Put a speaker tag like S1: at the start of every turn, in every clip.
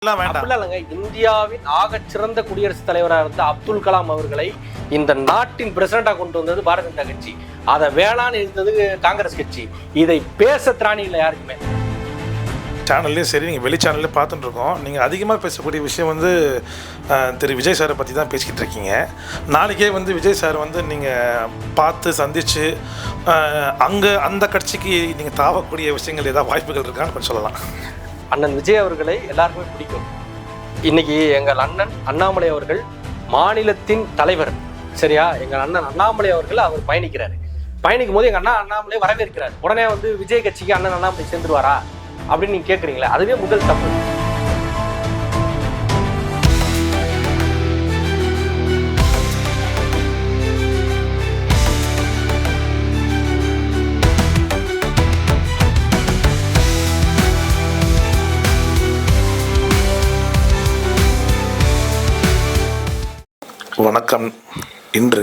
S1: இல்லைங்க, இந்தியாவின் ஆகச்சிறந்த குடியரசுத் தலைவராக இருந்த அப்துல் கலாம் அவர்களை இந்த நாட்டின் பிரசிடண்டா கொண்டு வந்தது பாரதிய ஜனதா கட்சி. அதை வேளாண் இருந்தது காங்கிரஸ் கட்சி. இதை பேச திராணி இல்லை யாருக்குமே.
S2: சேனல்லையும் சரி, நீங்கள் வெளி சேனல்லையும் பார்த்துட்டு இருக்கோம். நீங்கள் அதிகமாக பேசக்கூடிய விஷயம் வந்து திரு விஜய் சாரை பற்றி தான் பேசிக்கிட்டு இருக்கீங்க. நாளைக்கே வந்து விஜய் சார் வந்து நீங்கள் பார்த்து சந்தித்து அங்கே அந்த கட்சிக்கு நீங்கள் தாவக்கூடிய விஷயங்கள் ஏதாவது வாய்ப்புகள் இருக்கான்னு கொஞ்சம் சொல்லலாம்.
S1: அண்ணன் விஜய் அவர்களை எல்லாருக்குமே பிடிக்கும். இன்னைக்கு எங்கள் அண்ணன் அண்ணாமலை அவர்கள் மாநிலத்தின் தலைவர், சரியா? எங்கள் அண்ணன் அண்ணாமலை அவர்கள் அவர் பயணிக்கும் போது எங்கள் அண்ணா அண்ணாமலை வரவேற்கிறார். உடனே வந்து விஜய் கட்சிக்கு அண்ணன் அண்ணாமலை சேர்ந்துருவாரா அப்படின்னு நீங்க கேட்குறீங்களா? அதுவே முதல் தப்பு.
S2: வணக்கம். இன்று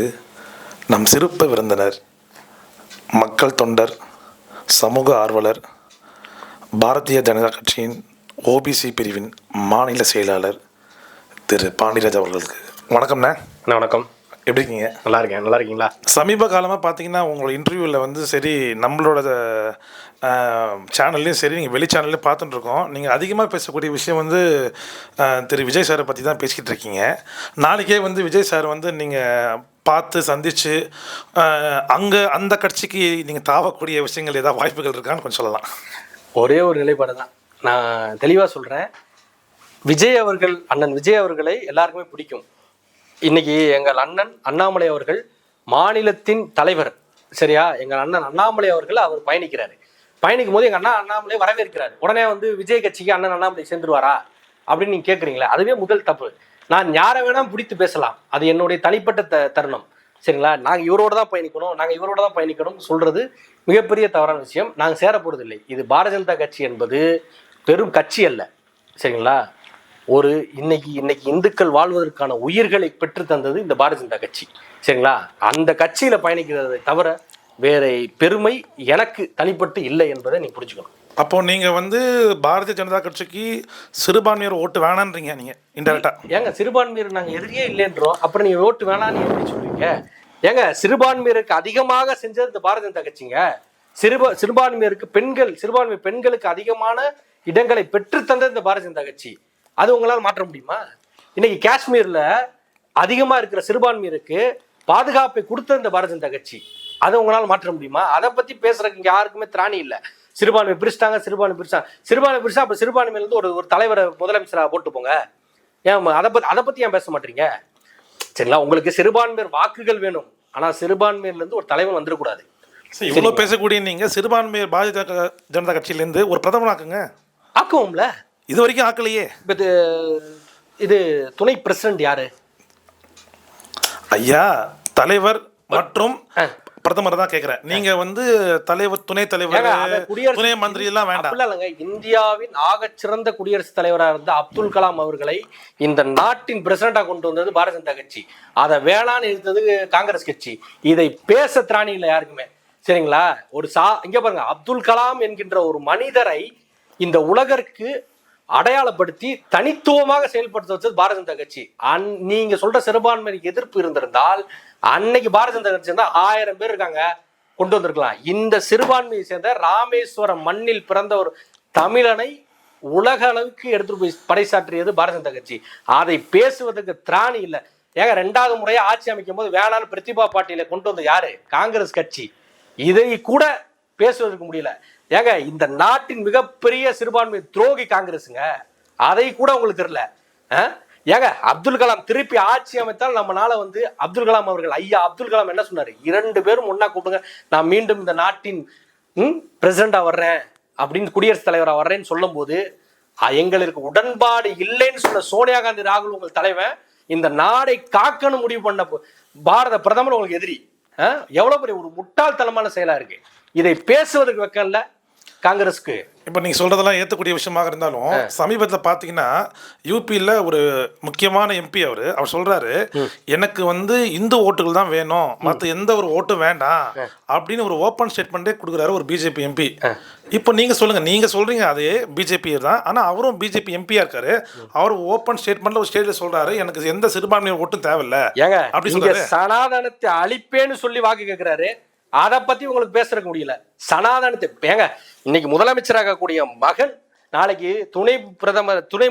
S2: நம் சிறப்பு விருந்தினர், மக்கள் தொண்டர், சமூக ஆர்வலர், பாரதிய ஜனதா கட்சியின் ஓபிசி பிரிவின் மாநில செயலாளர் திரு பாண்டியராஜ் அவர்களுக்கு வணக்கம்ண்ணே.
S1: வணக்கம்.
S2: எப்படி இருக்கீங்க?
S1: நல்லா இருக்கேன். நல்லா இருக்கீங்களா?
S2: சமீப காலமாக பார்த்தீங்கன்னா உங்களோட இன்டர்வியூவில் வந்து சரி, நம்மளோட சேனல்லையும் சரி, நீங்கள் வெளி சேனல்லையும் பார்த்துட்டு இருக்கோம். நீங்கள் அதிகமாக பேசக்கூடிய விஷயம் வந்து திரு விஜய் சாரை பற்றி தான் பேசிக்கிட்டு இருக்கீங்க. நாளைக்கே வந்து விஜய் சார் வந்து நீங்கள் பார்த்து சந்தித்து அங்கே அந்த கட்சிக்கு நீங்கள் தாவக்கூடிய விஷயங்கள் ஏதாவது வாய்ப்புகள் இருக்கான்னு கொஞ்சம் சொல்லலாம்.
S1: ஒரே ஒரு நிலைப்பாடு தான், நான் தெளிவாக சொல்கிறேன். அண்ணன் விஜய் அவர்களை எல்லாருக்குமே பிடிக்கும். இன்னைக்கு எங்கள் அண்ணன் அண்ணாமலை அவர்கள் மாநிலத்தின் தலைவர், சரியா? எங்கள் அண்ணன் அண்ணாமலை அவர்கள் அவர் பயணிக்கும் போது எங்கள் அண்ணா அண்ணாமலை வரவேற்கிறார். உடனே வந்து விஜய் கட்சிக்கு அண்ணன் அண்ணாமலை சேர்ந்துருவாரா அப்படின்னு நீங்க கேட்குறீங்களா? அதுவே முதல் தப்பு. நான் யாரை வேணாம் பிடித்து பேசலாம், அது என்னுடைய தனிப்பட்ட தருணம், சரிங்களா? நாங்கள் இவரோட தான் பயணிக்கணும் சொல்றது மிகப்பெரிய தவறான விஷயம். நாங்கள் சேர போறதில்லை. இது பாரதிய ஜனதா கட்சி என்பது பெரும் கட்சி அல்ல, சரிங்களா? இன்னைக்கு இந்துக்கள் வாழ்வதற்கான உயிர்களை பெற்று தந்தது இந்த பாரதிய ஜனதா கட்சி, சரிங்களா? அந்த கட்சியில பயணிக்கிறதை தவிர வேற பெருமை எனக்கு தனிப்பட்டு இல்லை என்பதை நீங்க புரிஞ்சுக்கணும்.
S2: அப்போ நீங்க வந்து பாரதிய ஜனதா கட்சிக்கு சிறுபான்மையர் ஓட்டு வேணான்றீங்க நீங்க இன்டெரக்டா?
S1: ஏங்க, சிறுபான்மையர் நாங்க எதிரியே இல்லைன்றோம், அப்புறம் நீங்க ஓட்டு வேணான்னு எப்படி சொல்றீங்க? ஏங்க, சிறுபான்மையருக்கு அதிகமாக செஞ்சது இந்த பாரதிய ஜனதா கட்சிங்க. சிறுபான்மை பெண்களுக்கு அதிகமான இடங்களை பெற்று தந்தது இந்த பாரதிய ஜனதா கட்சி. அது உங்களால் மாற்ற முடியுமா? இன்னைக்கு காஷ்மீர்ல அதிகமா இருக்கிற சிறுபான்மையருக்கு பாதுகாப்பை கொடுத்த இந்த பாரதிய ஜனதா கட்சி. அதை உங்களால் மாற்ற முடியுமா? அதை பத்தி பேசுறதுக்கு இங்க யாருக்குமே திராணி இல்லை. சிறுபான்மை பிரிச்சுட்டாங்க. அப்ப சிறுபான்மையில இருந்து ஒரு தலைவரை முதலமைச்சராக போட்டு போங்க. ஏன் அதை பத்தி ஏன் பேச மாட்டீங்க? சரிங்களா? உங்களுக்கு சிறுபான்மையர் வாக்குகள் வேணும், ஆனா சிறுபான்மையில இருந்து ஒரு தலைவர் வந்துடக்கூடாது.
S2: இவ்வளவு பேசக்கூடிய நீங்க சிறுபான்மையர் பாரதிய ஜனதா கட்சியிலிருந்து ஒரு பிரதமர்
S1: ஆக்குவோம்ல.
S2: இது வரைக்கும் ஆக்கலையே.
S1: இது துணை பிரசிடண்ட் யாரு?
S2: ஐயா, தலைவர் மற்றும் பிரதமர் தான் கேக்குறேன். நீங்க வந்து தலைவர், துணைத் தலைவர், துணை மந்திரி எல்லாம் வேண்டாம்.
S1: இல்லைங்க, இந்தியாவின் ஆகச்சிறந்த குடியரசுத் தலைவராக இருந்த அப்துல் கலாம் அவர்களை இந்த நாட்டின் பிரசிடண்டா கொண்டு வந்தது பாரதிய ஜனதா கட்சி. அதை வேளாண் இருந்தது காங்கிரஸ் கட்சி. இதை பேச திராணி இல்லை யாருக்குமே, சரிங்களா? இங்க பாருங்க, அப்துல் கலாம் என்கின்ற ஒரு மனிதரை இந்த உலகிற்கு அடையாளப்படுத்தி தனித்துவமாக செயல்படுத்த வச்சது பாரதிய ஜனதா கட்சி. நீங்க சொல்ற சிறுபான்மைக்கு எதிர்ப்பு இருந்திருந்தால் அன்னைக்கு பாரதிய ஜனதா கட்சி சேர்ந்தா 1000 பேர் இருக்காங்க, கொண்டு வந்திருக்கலாம். இந்த சிறுபான்மையை சேர்ந்த ராமேஸ்வரம் மண்ணில் பிறந்த ஒரு தமிழனை உலக அளவுக்கு எடுத்துட்டு போய் பறைசாற்றியது பாரதிய ஜனதா கட்சி. அதை பேசுவதற்கு திராணி இல்லை. ஏங்க, 2வது முறையா ஆட்சி அமைக்கும் போது வேளாண் பிரதிபா பாட்டீலை கொண்டு வந்த யாரு? காங்கிரஸ் கட்சி. இதை கூட பேசுவதற்கு முடியல. ஏங்க, இந்த நாட்டின் மிகப்பெரிய சிறுபான்மை துரோகி காங்கிரஸுங்க. அதை கூட உங்களுக்கு தெரியல. ஏங்க, அப்துல் கலாம் திருப்பி ஆட்சி அமைத்தால் நம்மளால வந்து அப்துல் கலாம் அவர்கள், ஐயா அப்துல் கலாம் என்ன சொன்னாரு? 2 பேரும் ஒன்னா கூப்பிடுங்க, நான் மீண்டும் இந்த நாட்டின் பிரசிடண்டா வர்றேன் அப்படின்னு, குடியரசுத் தலைவரா வர்றேன்னு சொல்லும் போது எங்களுக்கு உடன்பாடு இல்லைன்னு சொன்ன சோனியா காந்தி ராகுல் உங்கள் தலைவன் இந்த நாடை காக்கணும் முடிவு பண்ண பாரத பிரதமர் உங்களுக்கு எதிரி. எவ்வளவு பெரிய ஒரு முட்டாள்தனமான செயலா இருக்கு. இதை பேசுவதற்கு வெக்கம் இல்ல. காங்கிரஸ்க்கு.
S2: இப்போ நீங்கள் சொல்கிறதெல்லாம் ஏற்றக்கூடிய விஷயமாக இருந்தாலும் சமீபத்தில் பார்த்தீங்கன்னா யூபியில் ஒரு முக்கியமான எம்பி அவர் சொல்கிறாரு, எனக்கு வந்து இந்து ஓட்டுகள் தான் வேணும், மற்ற எந்த ஒரு ஓட்டும் வேண்டாம் அப்படின்னு ஒரு ஓப்பன் ஸ்டேட்மெண்ட்டே கொடுக்குறாரு ஒரு பிஜேபி எம்பி. இப்போ நீங்கள் சொல்லுங்கள், நீங்கள் சொல்கிறீங்க அதே பிஜேபி தான், ஆனால் அவரும் பிஜேபி எம்பியாக இருக்காரு. அவர் ஓப்பன் ஸ்டேட்மெண்ட்டில் ஒரு ஸ்டேஜில் சொல்கிறாரு, எனக்கு எந்த சிறுபான்மையினர் ஓட்டும் தேவையில்லை
S1: ஏங்க
S2: அப்படி சொல்கிறாரு.
S1: சனாதனத்தை அழிப்பேன்னு சொல்லி வாக்கு கேட்கிறாரு, அதை பத்தி உங்களுக்கு பேசுறதுக்கு முடியல. சனாதனத்தை ஏங்க இன்னைக்கு முதலமைச்சராக கூடிய மகன் நாளைக்கு துணை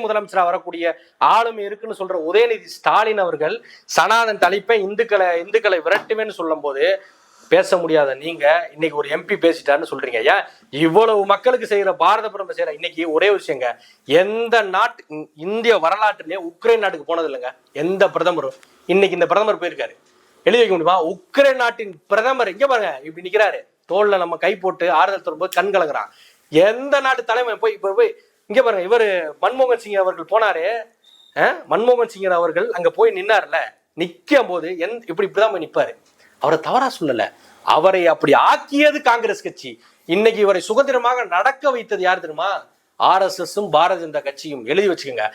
S1: முதலமைச்சராக வரக்கூடிய ஆளுமை இருக்குன்னு சொல்ற உதயநிதி ஸ்டாலின் அவர்கள் சனாதன அழிப்பை இந்துக்களை விரட்டுவேன்னு சொல்லும் போது பேச முடியாத நீங்க இன்னைக்கு ஒரு எம்பி பேசிட்டாருன்னு சொல்றீங்க. ஏன் இவ்வளவு மக்களுக்கு செய்யற பாரத பிரதமர் செய்யற இன்னைக்கு ஒரே விஷயங்க, எந்த நாட்டு இந்திய வரலாற்றுலயே உக்ரைன் நாட்டுக்கு போனது இல்லைங்க எந்த பிரதமரும். இன்னைக்கு இந்த பிரதமர் போயிருக்காரு, எழுதி வைக்க முடியுமா? உக்ரைன் நாட்டின் பிரதமர் இங்க பாருங்க இப்படி நிக்கிறாரு, தோல்ல நம்ம கை போட்டு ஆறுதல் தரும்போது கண் கலங்குறான். எந்த நாட்டு தலைமை போய் இங்க பாருங்க, இவர் மன்மோகன் சிங் அவர்கள் போனாரு, மன்மோகன் சிங் அவர்கள் அங்க போய் நின்னார்ல, நிக்கும் போது இப்படிதான் போய் நிப்பாரு. அவரை தவறா சொல்லல, அவரை அப்படி ஆக்கியது காங்கிரஸ் கட்சி. இன்னைக்கு இவரை சுதந்திரமாக நடக்க வைத்தது யார் தெரியுமா? RSSம் பாரதிய ஜனதா கட்சியும். எழுதி வச்சுக்கோங்க,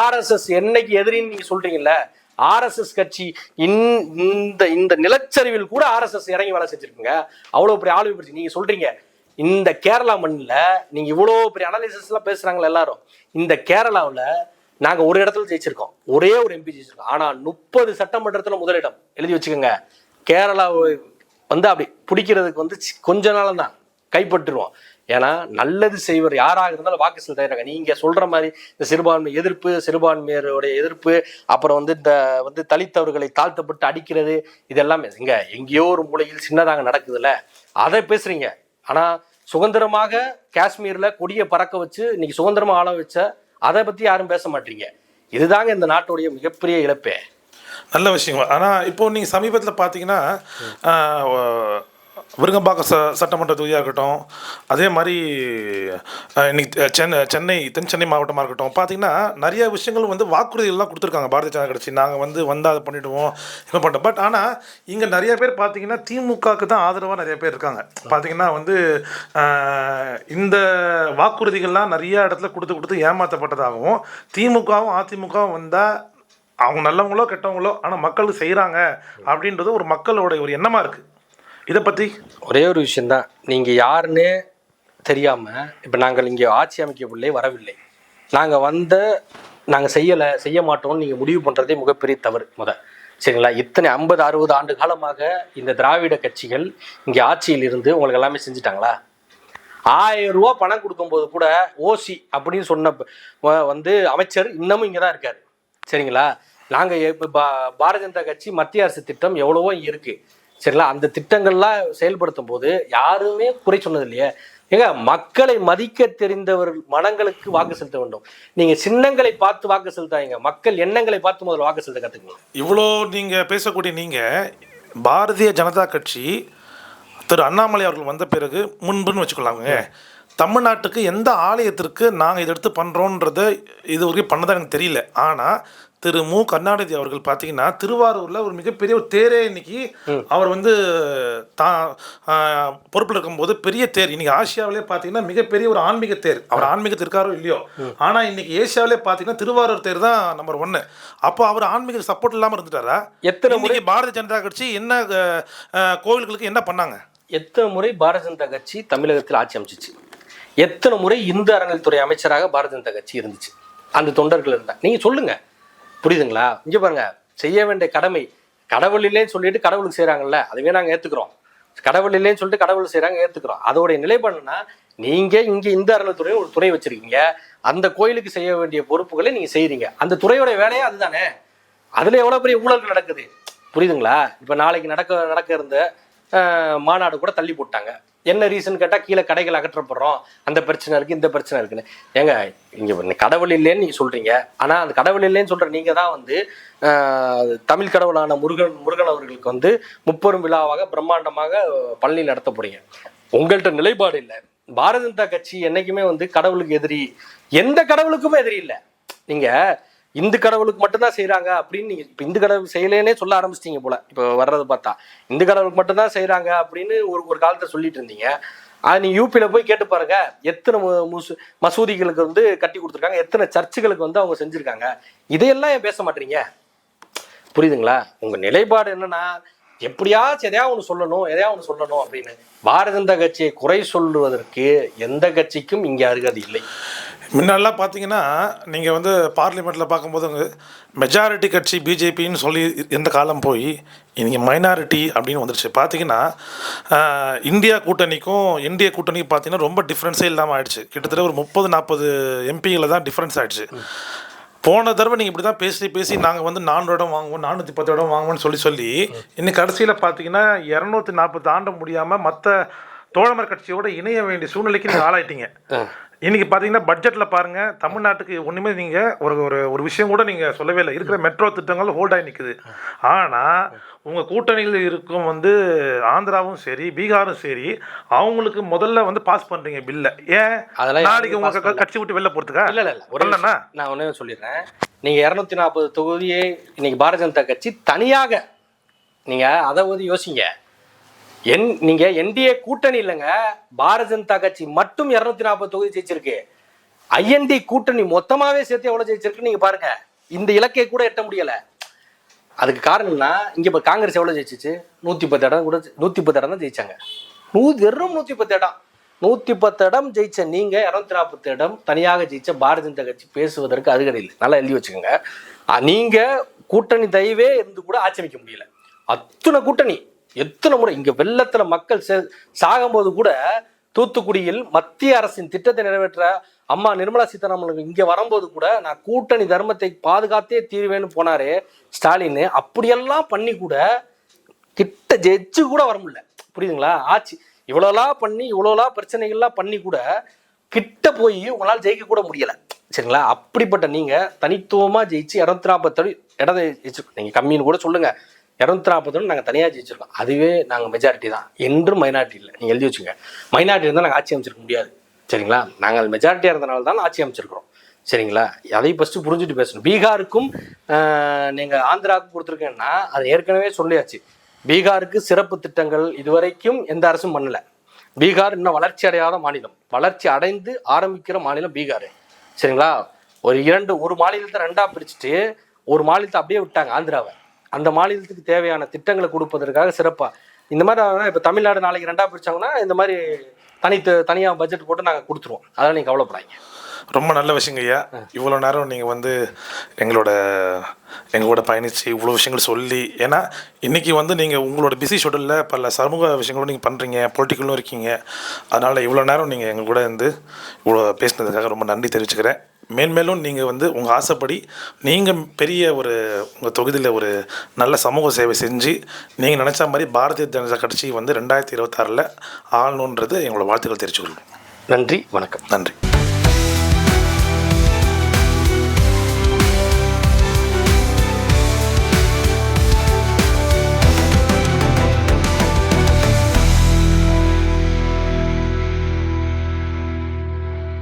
S1: RSS என்னைக்கு எதிரின்னு நீங்க சொல்றீங்கல்ல, RSS கட்சி இந்த நிலச்சரிவில் கூட RSS இறங்கி வேலை செஞ்சிருக்குங்க. அவ்வளவு பெரிய ஆளுமை பற்றி நீங்க சொல்றீங்க. இந்த கேரளா மண்ணில் நீங்க இவ்வளவு பெரிய அனாலிசிஸ் எல்லாம் பேசுறாங்களா எல்லாரும், இந்த கேரளாவில் நாங்க ஒரு இடத்துல ஜெயிச்சிருக்கோம், ஒரே ஒரு MP ஜெயிச்சிருக்கோம். ஆனா 30 சட்டமன்றத்துல முதலிடம். எழுதி வச்சுக்கோங்க, கேரளாவை வந்து அப்படி பிடிக்கிறதுக்கு வந்து கொஞ்ச நாள் தான் கைப்பற்றுவோம். ஏன்னா நல்லது செய்வர் யாராக இருந்தாலும் வாக்கு செலுத்த. நீங்க சொல்ற மாதிரி இந்த சிறுபான்மை எதிர்ப்பு, சிறுபான்மையருடைய எதிர்ப்பு, அப்புறம் வந்து இந்த வந்து தலித்தவர்களை தாழ்த்தப்பட்டு அடிக்கிறது, இதெல்லாமே எங்கேயோ ஒரு மூலையில் சின்னதாக நடக்குதுல்ல, அதை பேசுறீங்க. ஆனா சுதந்திரமாக காஷ்மீர்ல கொடியை பறக்க வச்சு இன்னைக்கு சுதந்திரமா ஆள வச்ச அதை பத்தி யாரும் பேச மாட்டீங்க. இதுதாங்க இந்த நாட்டுடைய மிகப்பெரிய இழப்பே.
S2: நல்ல விஷயம். ஆனால் இப்போ நீங்கள் சமீபத்தில் பார்த்தீங்கன்னா விருங்கம்பாக்கம் சட்டமன்ற தொகுதியாக இருக்கட்டும், அதே மாதிரி இன்னைக்கு சென்னை தென் சென்னை மாவட்டமாக இருக்கட்டும், பார்த்தீங்கன்னா நிறைய விஷயங்கள் வந்து வாக்குறுதிகள்லாம் கொடுத்துருக்காங்க பாரதிய ஜனதா கட்சி. நாங்கள் வந்து அதை பண்ணிவிடுவோம் இப்போ பண்ணுறோம். பட் ஆனால் இங்கே நிறைய பேர் பார்த்தீங்கன்னா திமுகவுக்கு தான் ஆதரவாக நிறைய பேர் இருக்காங்க. பார்த்தீங்கன்னா வந்து இந்த வாக்குறுதிகள்லாம் நிறைய இடத்துல கொடுத்து ஏமாற்றப்பட்டதாகவும், திமுகவும் அதிமுகவும் வந்தால் அவங்க நல்லவங்களோ கெட்டவங்களோ ஆனால் மக்களுக்கு செய்கிறாங்க அப்படின்றது ஒரு மக்களோட ஒரு எண்ணமாக இருக்குது. இதை பற்றி
S1: ஒரே ஒரு விஷயந்தான், நீங்கள் யாருன்னு தெரியாமல் இப்போ நாங்கள் இங்கே ஆட்சி அமைக்கவில்லை, வரவில்லை, நாங்கள் செய்ய மாட்டோம்னு நீங்கள் முடிவு பண்ணுறதே மிகப்பெரிய தவறு. சரிங்களா? இத்தனை 50-60 ஆண்டு காலமாக இந்த திராவிட கட்சிகள் இங்கே ஆட்சியில் இருந்து உங்களுக்கு எல்லாமே செஞ்சுட்டாங்களா? 1000 ரூபா பணம் கொடுக்கும்போது கூட ஓசி அப்படின்னு சொன்ன வந்து அமைச்சர் இன்னமும் இங்கே தான் இருக்காரு. சரிங்களா? நாங்கள் இப்போ பாரதிய ஜனதா கட்சி மத்திய அரசு திட்டம் எவ்வளவோ இருக்கு. சரிங்களா? அந்த திட்டங்கள்லாம் செயல்படுத்தும் போது யாருமே குறை சொன்னது இல்லையே. ஏங்க மக்களை மதிக்க தெரிந்தவர்கள் மனங்களுக்கு வாக்கு செலுத்த வேண்டும். நீங்க சின்னங்களை பார்த்து வாக்கு செலுத்தாங்க, மக்கள் எண்ணங்களை பார்த்து முதல்ல வாக்கு செலுத்த கத்துக்கணும்.
S2: இவ்வளோ நீங்க பேசக்கூடிய நீங்க பாரதிய ஜனதா கட்சி திரு அண்ணாமலை அவர்கள் வந்த பிறகு முன்புன்னு வச்சுக்கலாங்க, தமிழ்நாட்டுக்கு எந்த ஆலயத்திற்கு நாங்கள் இதை எடுத்து பண்ணுறோன்றதை இது வரைக்கும் பண்ணதான் எனக்கு தெரியல. ஆனால் திரு மு கருணாநிதி அவர்கள் பார்த்தீங்கன்னா திருவாரூரில் ஒரு மிகப்பெரிய ஒரு தேரே இன்னைக்கு அவர் வந்து பொறுப்பில் இருக்கும்போது பெரிய தேர் இன்னைக்கு ஆசியாவிலே பார்த்தீங்கன்னா மிகப்பெரிய ஒரு ஆன்மீக தேர். அவர் ஆன்மீகத்தில் இருக்காரோ இல்லையோ, ஆனால் இன்னைக்கு ஏசியாவிலே பார்த்தீங்கன்னா திருவாரூர் தேர் தான் நம்பர் 1. அப்போ அவர் ஆன்மீக சப்போர்ட் இல்லாமல் இருந்துட்டாரா?
S1: எத்தனை முறை
S2: பாரதிய ஜனதா கட்சி என்ன கோவில்களுக்கு என்ன பண்ணாங்க?
S1: எத்தனை முறை பாரதிய ஜனதா கட்சி தமிழகத்தில் ஆட்சி அமைச்சிச்சு? எத்தனை முறை இந்து அறநிலைத்துறை அமைச்சராக பாரதிய ஜனதா கட்சி இருந்துச்சு? அந்த தொண்டர்கள் இருந்தா நீங்க சொல்லுங்க, புரியுதுங்களா? இங்க பாருங்க, செய்ய வேண்டிய கடமை கடவுள் இல்லைன்னு சொல்லிட்டு கடவுளுக்கு செய்யறாங்கல்ல, அதுவே நாங்க ஏத்துக்கிறோம். கடவுள் இல்லைன்னு சொல்லிட்டு கடவுள் செய்யறாங்க, ஏத்துக்கிறோம். அதோடைய நிலைப்பாடுனா, நீங்க இங்க இந்து அறநிலைத்துறை ஒரு துறை வச்சிருக்கீங்க, அந்த கோயிலுக்கு செய்ய வேண்டிய பொறுப்புகளை நீங்க செய்யறீங்க. அந்த துறையோட வேலையே அதுதானே. அதுல எவ்வளவு பெரிய ஊழல்கள் நடக்குது, புரியுதுங்களா? இப்ப நாளைக்கு நடக்க இருந்த மாநாடு கூட தள்ளி போட்டாங்க. என்ன ரீசன் கேட்டால் கீழே கடைகள் அகற்றப்படுறோம், அந்த பிரச்சனை இருக்குது, இந்த பிரச்சனை இருக்குன்னு. ஏங்க இங்கே கடவுள் இல்லைன்னு நீங்கள் சொல்கிறீங்க, ஆனால் அந்த கடவுள் இல்லைன்னு சொல்கிற நீங்கள் தான் வந்து தமிழ் கடவுளான முருகன் அவர்களுக்கு வந்து முப்பெரும் விழாவாக பிரம்மாண்டமாக பழனி நடத்த போறீங்க. உங்கள்கிட்ட நிலைப்பாடு இல்லை. பாரதிய ஜனதா கட்சி என்னைக்குமே வந்து கடவுளுக்கு எதிரி, எந்த கடவுளுக்குமே எதிரி இல்லை. நீங்கள் இந்து கடவுளுக்கு மட்டும்தான் செய்கிறாங்க அப்படின்னு நீங்கள் இப்போ இந்து கடவுள் செய்யலேன்னே சொல்ல ஆரம்பிச்சிட்டிங்க போல. இப்போ வர்றது பார்த்தா இந்து கடவுளுக்கு மட்டும்தான் செய்கிறாங்க அப்படின்னு ஒரு காலத்தை சொல்லிட்டு இருந்தீங்க. அது நீங்க யூபியில போய் கேட்டு பாருங்க, எத்தனை மசூதிகளுக்கு வந்து கட்டி கொடுத்துருக்காங்க, எத்தனை சர்ச்சுகளுக்கு வந்து அவங்க செஞ்சிருக்காங்க. இதையெல்லாம் ஏன் பேச மாட்டீங்க? புரியுதுங்களா? உங்க நிலைப்பாடு என்னன்னா, எப்படியாச்சும் எதையாவது ஒன்று சொல்லணும் அப்படின்னு. பாரதிய ஜனதா கட்சியை குறை சொல்லுவதற்கு எந்த கட்சிக்கும் இங்கே அருகதை இல்லை.
S2: முன்னெல்லாம் பார்த்தீங்கன்னா நீங்கள் வந்து பார்லிமெண்ட்டில் பார்க்கும்போது மெஜாரிட்டி கட்சி பிஜேபின்னு சொல்லி எந்த காலம் போய் இன்றைக்கி மைனாரிட்டி அப்படின்னு வந்துடுச்சு. பார்த்தீங்கன்னா இந்தியா கூட்டணிக்கும் என்டிஏ கூட்டணிக்கும் பார்த்தீங்கன்னா ரொம்ப டிஃப்ரென்ஸே இல்லாமல் ஆயிடுச்சு. கிட்டத்தட்ட ஒரு 30-40 எம்பியில் தான் டிஃப்ரென்ஸ் ஆகிடுச்சு. போன தடவை நீங்கள் இப்படி தான் பேசி நாங்கள் வந்து 400 இடம் வாங்குவோம், 410 இடம் வாங்குவோம்னு சொல்லி இன்னைக்கு கடைசியில் பார்த்தீங்கன்னா 240 தாண்ட முடியாமல் மற்ற தோழமர் கட்சியோட இணைய வேண்டிய சூழ்நிலைக்கு நீங்கள் ஆளாயிட்டீங்க. இன்றைக்கி பார்த்தீங்கன்னா பட்ஜெட்டில் பாருங்கள், தமிழ்நாட்டுக்கு ஒன்றுமே நீங்கள் ஒரு விஷயம் கூட நீங்கள் சொல்லவே இல்லை. இருக்கிற மெட்ரோ திட்டங்கள் ஹோல்டாகி நிற்குது. ஆனால் உங்கள் கூட்டணியில் இருக்கும் வந்து ஆந்திராவும் சரி பீகாரும் சரி, அவங்களுக்கு முதல்ல வந்து பாஸ் பண்ணுறீங்க பில்லை. ஏன் நாளைக்கு உங்கள் கட்சி விட்டு வெளில போகிறதுக்கா?
S1: இல்லைண்ணா, நான் ஒன்றே சொல்லிடுறேன். நீங்கள் 240 தொகுதியை இன்னைக்கு பாரதிய ஜனதா கட்சி தனியாக, நீங்கள் அதை வந்து யோசிங்க. நீங்க என்டிஏ கூட்டணி இல்லைங்க, பாரதிய ஜனதா கட்சி மட்டும் 240 தொகுதி ஜெயிச்சிருக்கு. ஐஎன்டி கூட்டணி மொத்தமாவே சேர்த்து எவ்வளவு ஜெயிச்சிருக்கு நீங்க பாருங்க. இந்த இலக்கை கூட எட்ட முடியல. அதுக்கு காரணம்னா இங்க இப்ப காங்கிரஸ் எவ்வளவு ஜெயிச்சிச்சு? 110 இடம் கூட, 110 இடம் தான் ஜெயிச்சாங்க. வெறும் 110 இடம். 110 இடம் ஜெயிச்ச நீங்க 240 இடம் தனியாக ஜெயிச்ச பாரதிய ஜனதா கட்சி பேசுவதற்கு அருகதை இல்லை. நல்லா எழுதி வச்சுக்கோங்க. நீங்க கூட்டணி தயவே இருந்து கூட ஆட்சி முடியல. அத்தனை கூட்டணி எத்தனை முறை இங்க வெள்ளத்துல மக்கள் சாகும்போது கூட தூத்துக்குடியில் மத்திய அரசின் திட்டத்தை நிறைவேற்ற அம்மா நிர்மலா சீதாராமன் இங்க வரும்போது கூட நான் கூட்டணி தர்மத்தை பாதுகாத்தே தீர்வேன்னு போனாரு ஸ்டாலின். அப்படியெல்லாம் பண்ணி கூட கிட்ட ஜெயிச்சு கூட வர முடியல. புரியுதுங்களா? ஆட்சி இவ்வளோலாம் பண்ணி இவ்வளோலாம் பிரச்சனைகள்லாம் பண்ணி கூட கிட்ட போய் உங்களால் ஜெயிக்க கூட முடியல. சரிங்களா? அப்படிப்பட்ட நீங்க தனித்துவமா ஜெயிச்சு 240 இடத்தை ஜெயிச்சிருக்கோம். நீங்க கம்மின்னு கூட சொல்லுங்க, 240 நாங்கள் தனியாக ஜெயிச்சிருக்கோம். அதுவே நாங்கள் மெஜாரிட்டி தான், என்றும் மைனாரிட்டி இல்லை. நீங்கள் எழுதி வச்சுங்க. மைனாரிட்டி இருந்தால் நாங்கள் ஆட்சி அமைச்சிருக்க முடியாது. சரிங்களா? நாங்கள் மெஜாரிட்டியாக இருந்தனால தான் ஆட்சி அமைச்சிருக்கிறோம். சரிங்களா? அதை ஃபஸ்ட்டு புரிஞ்சுட்டு பேசணும். பீகாருக்கும் நீங்கள் ஆந்திராவுக்கும் கொடுத்துருக்கேன்னா அது ஏற்கனவே சொல்லியாச்சு. பீகாருக்கு சிறப்பு திட்டங்கள் இதுவரைக்கும் எந்த அரசும் பண்ணலை. பீகார் இன்னும் வளர்ச்சி அடையாத மாநிலம், வளர்ச்சி அடைந்து ஆரம்பிக்கிற மாநிலம் பீகார். சரிங்களா? ஒரு மாநிலத்தை 2ஆக பிரிச்சுட்டு ஒரு மாநிலத்தை அப்படியே விட்டாங்க ஆந்திராவை. அந்த மாநிலத்துக்கு தேவையான திட்டங்களை கொடுப்பதற்காக சிறப்பாக இந்த மாதிரி. இப்போ தமிழ்நாடு நாளைக்கு 2ஆக பிரிச்சாங்கன்னா இந்த மாதிரி தனியாக பட்ஜெட் போட்டு நாங்கள் கொடுத்துருவோம். அதெல்லாம் நீங்கள் கவலைப்படாதீங்க.
S2: ரொம்ப நல்ல விஷயங்க ஐயா. இவ்வளோ நேரம் நீங்கள் வந்து எங்களோட பயணித்து இவ்வளோ விஷயங்கள் சொல்லி, ஏன்னா இன்றைக்கி வந்து நீங்கள் உங்களோட பிஸி ஷெட்யூலில் பல சமூக விஷயங்களும் நீங்கள் பண்ணுறீங்க, பொலிட்டிக்கலும் இருக்கீங்க. அதனால் இவ்வளோ நேரம் நீங்கள் எங்கள் கூட வந்து இவ்வளோ பேசினதுக்காக ரொம்ப நன்றி தெரிவிச்சுக்கிறேன். மேன்மேலும் நீங்கள் வந்து உங்கள் ஆசைப்படி நீங்கள் பெரிய உங்கள் தொகுதியில் ஒரு நல்ல சமூக சேவை செஞ்சு நீங்கள் நினச்ச மாதிரி பாரதிய ஜனதா கட்சி வந்து 2026 ஆளணுன்றது எங்களோட வாழ்த்துக்கள் தெரிவிச்சுக்கொள்ளும்.
S1: நன்றி, வணக்கம்.
S2: நன்றி.